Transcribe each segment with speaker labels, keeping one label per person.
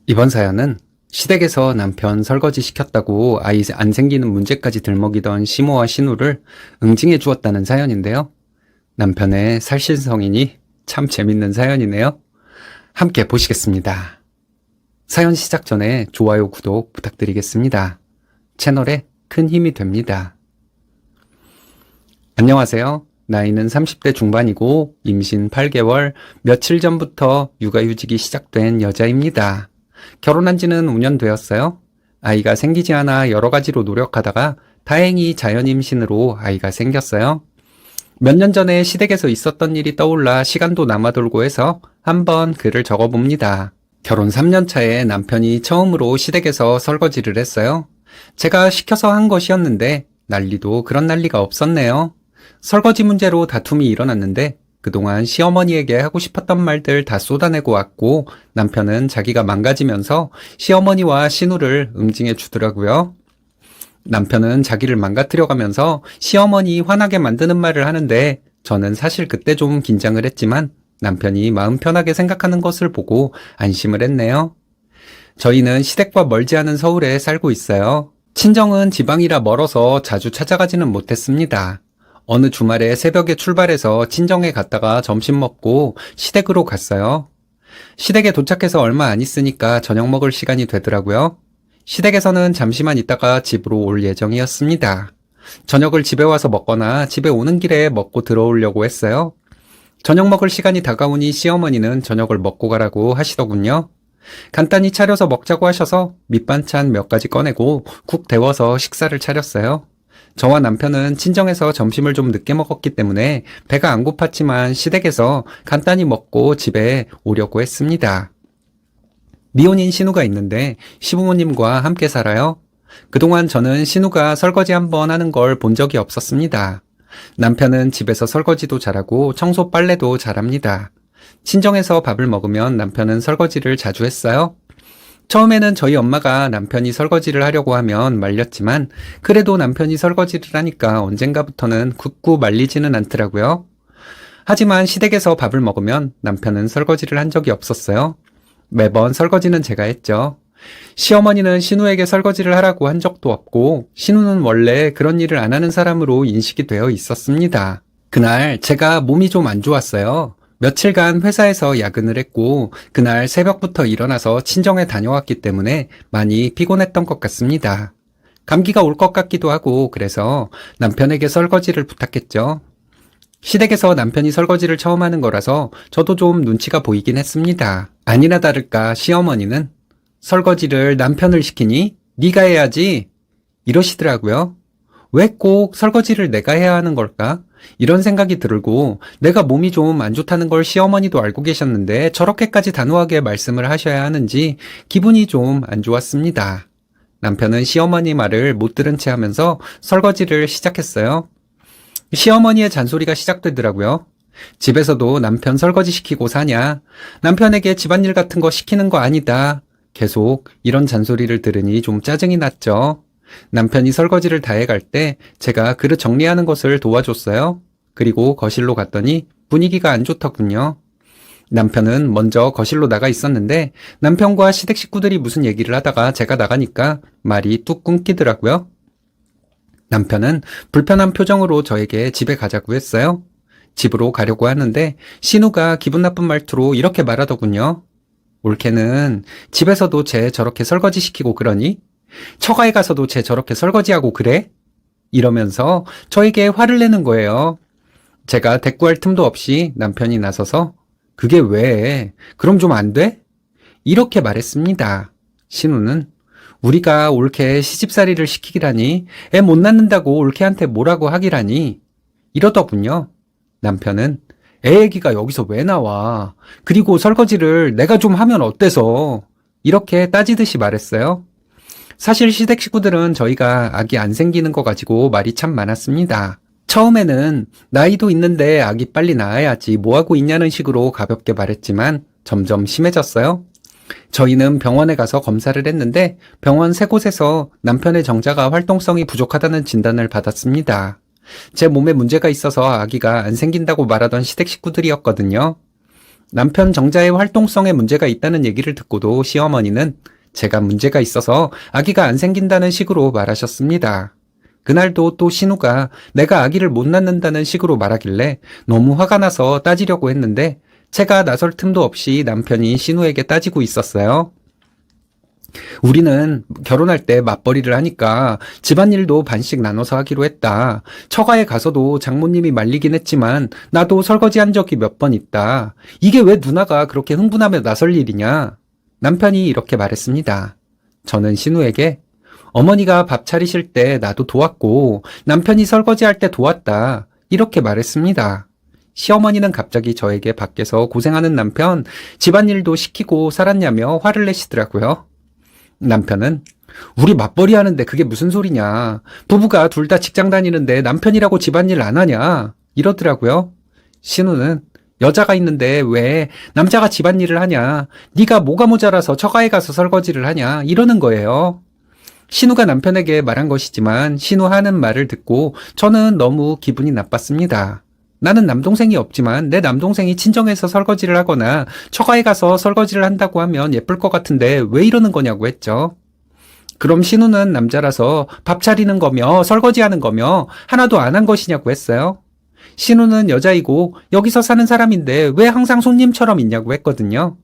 Speaker 1: 이번 사연은 시댁에서 남편 설거지 시켰다고 아이 안 생기는 문제까지 들먹이던 시모와 시누를 응징해 주었다는 사연인데요. 남편의 살신성인이 참 재밌는 사연이네요. 함께 보시겠습니다. 사연 시작 전에 좋아요, 구독 부탁드리겠습니다. 채널에 큰 힘이 됩니다. 안녕하세요. 나이는 30대 중반이고 임신 8개월, 며칠 전부터 육아휴직이 시작된 여자입니다. 결혼한 지는 5년 되었어요. 아이가 생기지 않아 여러 가지로 노력하다가 다행히 자연 임신으로 아이가 생겼어요. 몇 년 전에 시댁에서 있었던 일이 떠올라 시간도 남아돌고 해서 한번 글을 적어봅니다. 결혼 3년 차에 남편이 처음으로 시댁에서 설거지를 했어요. 제가 시켜서 한 것이었는데 난리도 그런 난리가 없었네요. 설거지 문제로 다툼이 일어났는데 그동안 시어머니에게 하고 싶었던 말들 다 쏟아내고 왔고 남편은 자기가 망가지면서 시어머니와 시누를 응징해 주더라고요. 남편은 자기를 망가뜨려가면서 시어머니 화나게 만드는 말을 하는데 저는 사실 그때 좀 긴장을 했지만 남편이 마음 편하게 생각하는 것을 보고 안심을 했네요. 저희는 시댁과 멀지 않은 서울에 살고 있어요. 친정은 지방이라 멀어서 자주 찾아가지는 못했습니다. 어느 주말에 새벽에 출발해서 친정에 갔다가 점심 먹고 시댁으로 갔어요. 시댁에 도착해서 얼마 안 있으니까 저녁 먹을 시간이 되더라고요. 시댁에서는 잠시만 있다가 집으로 올 예정이었습니다. 저녁을 집에 와서 먹거나 집에 오는 길에 먹고 들어오려고 했어요. 저녁 먹을 시간이 다가오니 시어머니는 저녁을 먹고 가라고 하시더군요. 간단히 차려서 먹자고 하셔서 밑반찬 몇 가지 꺼내고 국 데워서 식사를 차렸어요. 저와 남편은 친정에서 점심을 좀 늦게 먹었기 때문에 배가 안 고팠지만 시댁에서 간단히 먹고 집에 오려고 했습니다. 미혼인 신우가 있는데 시부모님과 함께 살아요. 그동안 저는 신우가 설거지 한번 하는 걸 본 적이 없었습니다. 남편은 집에서 설거지도 잘하고 청소 빨래도 잘합니다. 친정에서 밥을 먹으면 남편은 설거지를 자주 했어요. 처음에는 저희 엄마가 남편이 설거지를 하려고 하면 말렸지만 그래도 남편이 설거지를 하니까 언젠가부터는 굳고 말리지는 않더라고요. 하지만 시댁에서 밥을 먹으면 남편은 설거지를 한 적이 없었어요. 매번 설거지는 제가 했죠. 시어머니는 신우에게 설거지를 하라고 한 적도 없고 신우는 원래 그런 일을 안 하는 사람으로 인식이 되어 있었습니다. 그날 제가 몸이 좀 안 좋았어요. 며칠간 회사에서 야근을 했고 그날 새벽부터 일어나서 친정에 다녀왔기 때문에 많이 피곤했던 것 같습니다. 감기가 올 것 같기도 하고 그래서 남편에게 설거지를 부탁했죠. 시댁에서 남편이 설거지를 처음 하는 거라서 저도 좀 눈치가 보이긴 했습니다. 아니나 다를까 시어머니는 설거지를 남편을 시키니 네가 해야지 이러시더라고요. 왜 꼭 설거지를 내가 해야 하는 걸까? 이런 생각이 들고 내가 몸이 좀 안 좋다는 걸 시어머니도 알고 계셨는데 저렇게까지 단호하게 말씀을 하셔야 하는지 기분이 좀 안 좋았습니다. 남편은 시어머니 말을 못 들은 채 하면서 설거지를 시작했어요. 시어머니의 잔소리가 시작되더라고요. 집에서도 남편 설거지 시키고 사냐? 남편에게 집안일 같은 거 시키는 거 아니다. 계속 이런 잔소리를 들으니 좀 짜증이 났죠. 남편이 설거지를 다 해갈 때 제가 그릇 정리하는 것을 도와줬어요. 그리고 거실로 갔더니 분위기가 안 좋더군요. 남편은 먼저 거실로 나가 있었는데 남편과 시댁 식구들이 무슨 얘기를 하다가 제가 나가니까 말이 뚝 끊기더라고요. 남편은 불편한 표정으로 저에게 집에 가자고 했어요. 집으로 가려고 하는데 신우가 기분 나쁜 말투로 이렇게 말하더군요. 올케는 집에서도 쟤 저렇게 설거지 시키고 그러니? 처가에 가서도 쟤 저렇게 설거지하고 그래? 이러면서 저에게 화를 내는 거예요. 제가 대꾸할 틈도 없이 남편이 나서서 그게 왜? 그럼 좀 안 돼? 이렇게 말했습니다. 신우는 우리가 올케 시집살이를 시키기라니 애 못 낳는다고 올케한테 뭐라고 하기라니 이러더군요. 남편은 애 얘기가 여기서 왜 나와? 그리고 설거지를 내가 좀 하면 어때서? 이렇게 따지듯이 말했어요. 사실 시댁 식구들은 저희가 아기 안 생기는 거 가지고 말이 참 많았습니다. 처음에는 나이도 있는데 아기 빨리 낳아야지 뭐하고 있냐는 식으로 가볍게 말했지만 점점 심해졌어요. 저희는 병원에 가서 검사를 했는데 병원 세 곳에서 남편의 정자가 활동성이 부족하다는 진단을 받았습니다. 제 몸에 문제가 있어서 아기가 안 생긴다고 말하던 시댁 식구들이었거든요. 남편 정자의 활동성에 문제가 있다는 얘기를 듣고도 시어머니는 제가 문제가 있어서 아기가 안 생긴다는 식으로 말하셨습니다. 그날도 또 신우가 내가 아기를 못 낳는다는 식으로 말하길래 너무 화가 나서 따지려고 했는데 제가 나설 틈도 없이 남편이 신우에게 따지고 있었어요. 우리는 결혼할 때 맞벌이를 하니까 집안일도 반씩 나눠서 하기로 했다. 처가에 가서도 장모님이 말리긴 했지만 나도 설거지한 적이 몇 번 있다. 이게 왜 누나가 그렇게 흥분하며 나설 일이냐? 남편이 이렇게 말했습니다. 저는 신우에게 어머니가 밥 차리실 때 나도 도왔고 남편이 설거지할 때 도왔다. 이렇게 말했습니다. 시어머니는 갑자기 저에게 밖에서 고생하는 남편, 집안일도 시키고 살았냐며 화를 내시더라고요. 남편은 우리 맞벌이 하는데 그게 무슨 소리냐. 부부가 둘 다 직장 다니는데 남편이라고 집안일 안 하냐. 이러더라고요. 신우는 여자가 있는데 왜 남자가 집안일을 하냐. 네가 뭐가 모자라서 처가에 가서 설거지를 하냐. 이러는 거예요. 신우가 남편에게 말한 것이지만 신우 하는 말을 듣고 저는 너무 기분이 나빴습니다. 나는 남동생이 없지만 내 남동생이 친정에서 설거지를 하거나 처가에 가서 설거지를 한다고 하면 예쁠 것 같은데 왜 이러는 거냐고 했죠. 그럼 신우는 남자라서 밥 차리는 거며 설거지하는 거며 하나도 안 한 것이냐고 했어요. 신우는 여자이고 여기서 사는 사람인데 왜 항상 손님처럼 있냐고 했거든요.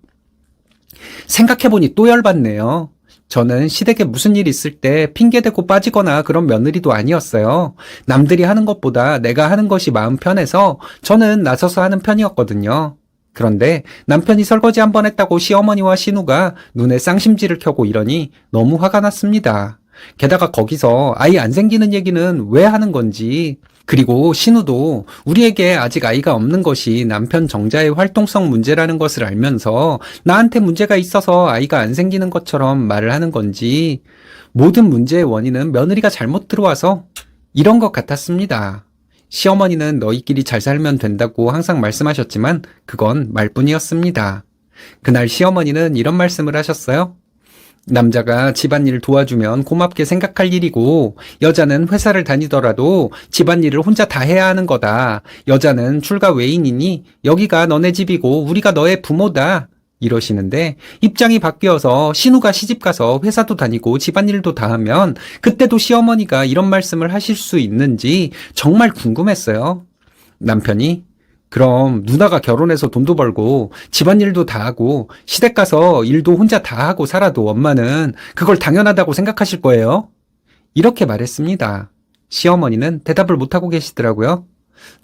Speaker 1: 생각해보니 또 열받네요. 저는 시댁에 무슨 일 있을 때 핑계대고 빠지거나 그런 며느리도 아니었어요. 남들이 하는 것보다 내가 하는 것이 마음 편해서 저는 나서서 하는 편이었거든요. 그런데 남편이 설거지 한 번 했다고 시어머니와 신우가 눈에 쌍심지를 켜고 이러니 너무 화가 났습니다. 게다가 거기서 아이 안 생기는 얘기는 왜 하는 건지, 그리고 신우도 우리에게 아직 아이가 없는 것이 남편 정자의 활동성 문제라는 것을 알면서 나한테 문제가 있어서 아이가 안 생기는 것처럼 말을 하는 건지, 모든 문제의 원인은 며느리가 잘못 들어와서 이런 것 같았습니다. 시어머니는 너희끼리 잘 살면 된다고 항상 말씀하셨지만 그건 말뿐이었습니다. 그날 시어머니는 이런 말씀을 하셨어요. 남자가 집안일 도와주면 고맙게 생각할 일이고 여자는 회사를 다니더라도 집안일을 혼자 다 해야 하는 거다. 여자는 출가 외인이니 여기가 너네 집이고 우리가 너의 부모다. 이러시는데 입장이 바뀌어서 신우가 시집가서 회사도 다니고 집안일도 다 하면 그때도 시어머니가 이런 말씀을 하실 수 있는지 정말 궁금했어요. 남편이 그럼 누나가 결혼해서 돈도 벌고 집안일도 다 하고 시댁 가서 일도 혼자 다 하고 살아도 엄마는 그걸 당연하다고 생각하실 거예요? 이렇게 말했습니다. 시어머니는 대답을 못하고 계시더라고요.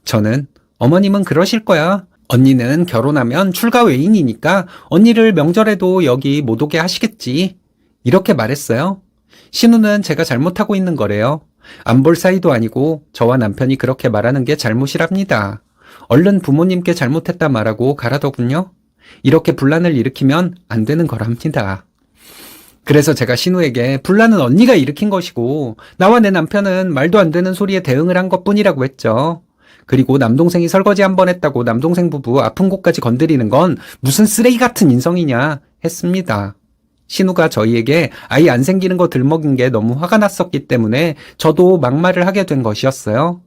Speaker 1: 저는 어머님은 그러실 거야. 언니는 결혼하면 출가 외인이니까 언니를 명절에도 여기 못 오게 하시겠지. 이렇게 말했어요. 신우는 제가 잘못하고 있는 거래요. 안 볼 사이도 아니고 저와 남편이 그렇게 말하는 게 잘못이랍니다. 얼른 부모님께 잘못했다 말하고 가라더군요. 이렇게 분란을 일으키면 안 되는 거랍니다. 그래서 제가 신우에게 분란은 언니가 일으킨 것이고 나와 내 남편은 말도 안 되는 소리에 대응을 한 것뿐이라고 했죠. 그리고 남동생이 설거지 한 번 했다고 남동생 부부 아픈 곳까지 건드리는 건 무슨 쓰레기 같은 인성이냐 했습니다. 신우가 저희에게 아이 안 생기는 거 들먹인 게 너무 화가 났었기 때문에 저도 막말을 하게 된 것이었어요.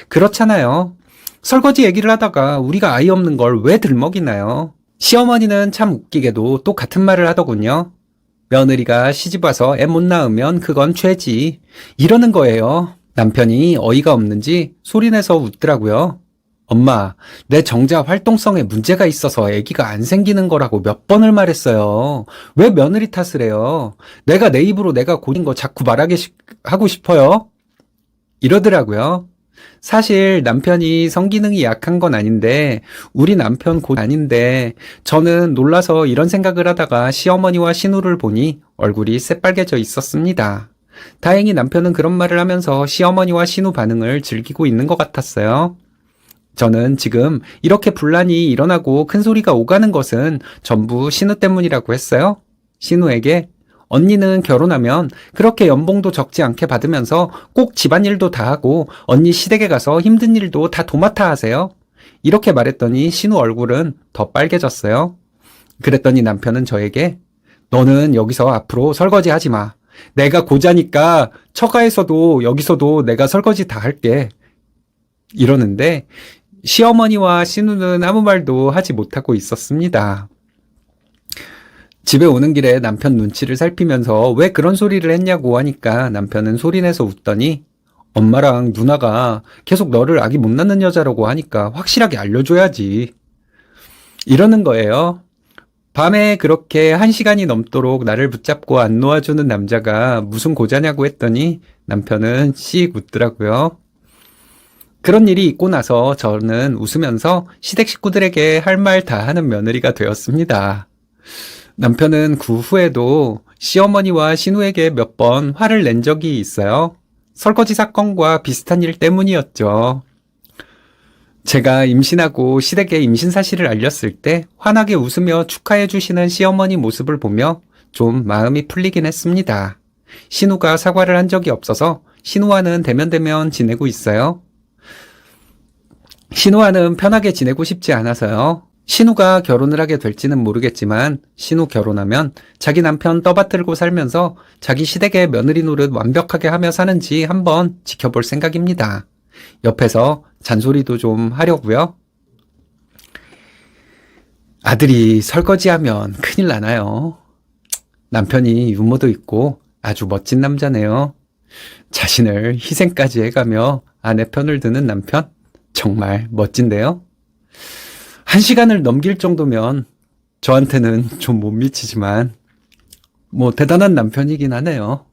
Speaker 1: 그렇잖아요. 설거지 얘기를 하다가 우리가 아이 없는 걸 왜 들먹이나요? 시어머니는 참 웃기게도 또 같은 말을 하더군요. 며느리가 시집와서 애 못 낳으면 그건 죄지. 이러는 거예요. 남편이 어이가 없는지 소리내서 웃더라고요. 엄마, 내 정자 활동성에 문제가 있어서 아기가 안 생기는 거라고 몇 번을 말했어요. 왜 며느리 탓을 해요? 내가 내 입으로 내가 고린 거 자꾸 말하게 하고 싶어요? 이러더라고요. 사실 남편이 성기능이 약한 건 아닌데 우리 남편 곧 아닌데 저는 놀라서 이런 생각을 하다가 시어머니와 신우를 보니 얼굴이 새빨개져 있었습니다. 다행히 남편은 그런 말을 하면서 시어머니와 신우 반응을 즐기고 있는 것 같았어요. 저는 지금 이렇게 분란이 일어나고 큰 소리가 오가는 것은 전부 신우 때문이라고 했어요. 신우에게 언니는 결혼하면 그렇게 연봉도 적지 않게 받으면서 꼭 집안일도 다 하고 언니 시댁에 가서 힘든 일도 다 도맡아 하세요. 이렇게 말했더니 신우 얼굴은 더 빨개졌어요. 그랬더니 남편은 저에게 너는 여기서 앞으로 설거지 하지 마. 내가 고자니까 처가에서도 여기서도 내가 설거지 다 할게. 이러는데 시어머니와 신우는 아무 말도 하지 못하고 있었습니다. 집에 오는 길에 남편 눈치를 살피면서 왜 그런 소리를 했냐고 하니까 남편은 소리내서 웃더니 엄마랑 누나가 계속 너를 아기 못 낳는 여자라고 하니까 확실하게 알려줘야지. 이러는 거예요. 밤에 그렇게 1시간이 넘도록 나를 붙잡고 안 놓아주는 남자가 무슨 고자냐고 했더니 남편은 씩 웃더라고요. 그런 일이 있고 나서 저는 웃으면서 시댁 식구들에게 할 말 다 하는 며느리가 되었습니다. 남편은 그 후에도 시어머니와 신우에게 몇 번 화를 낸 적이 있어요. 설거지 사건과 비슷한 일 때문이었죠. 제가 임신하고 시댁에 임신 사실을 알렸을 때 환하게 웃으며 축하해 주시는 시어머니 모습을 보며 좀 마음이 풀리긴 했습니다. 신우가 사과를 한 적이 없어서 신우와는 대면대면 지내고 있어요. 신우와는 편하게 지내고 싶지 않아서요. 신우가 결혼을 하게 될지는 모르겠지만 신우 결혼하면 자기 남편 떠받들고 살면서 자기 시댁의 며느리 노릇 완벽하게 하며 사는지 한번 지켜볼 생각입니다. 옆에서 잔소리도 좀 하려고요. 아들이 설거지하면 큰일 나나요? 남편이 유머도 있고 아주 멋진 남자네요. 자신을 희생까지 해가며 아내 편을 드는 남편, 정말 멋진데요? 1시간을 넘길 정도면 저한테는 좀 못 미치지만 뭐 대단한 남편이긴 하네요.